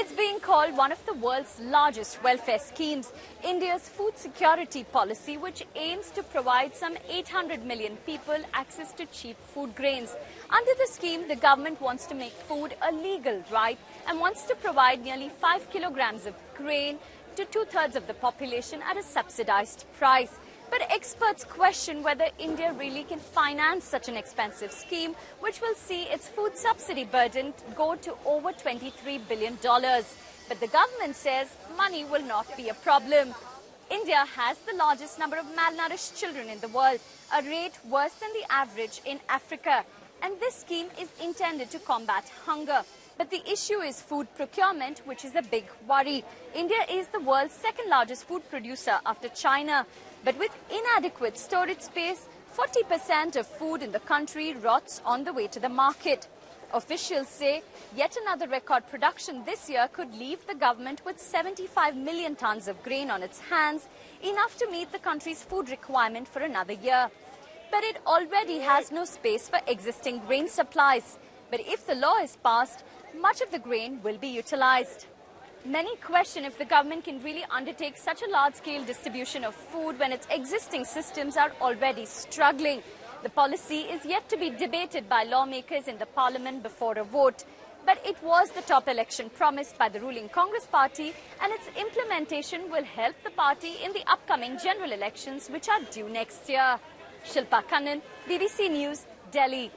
It's being called one of the world's largest welfare schemes, India's food security policy, which aims to provide some 800 million people access to cheap food grains. Under the scheme, the government wants to make food a legal right and wants to provide nearly 5 kilograms of grain to two-thirds of the population at a subsidized price. But experts question whether India really can finance such an expensive scheme, which will see its food subsidy burden go to over $23 billion. But the government says money will not be a problem. India has the largest number of malnourished children in the world, a rate worse than the average in Africa. And this scheme is intended to combat hunger. But the issue is food procurement, which is a big worry. India is the world's second largest food producer after China. But with inadequate storage space, 40% of food in the country rots on the way to the market. Officials say yet another record production this year could leave the government with 75 million tons of grain on its hands, enough to meet the country's food requirement for another year. But it already has no space for existing grain supplies. But if the law is passed, much of the grain will be utilized. Many question if the government can really undertake such a large-scale distribution of food when its existing systems are already struggling. The policy is yet to be debated by lawmakers in the parliament before a vote. But it was the top election promised by the ruling Congress party, and its implementation will help the party in the upcoming general elections, which are due next year. Shilpa Kannan, BBC News, Delhi.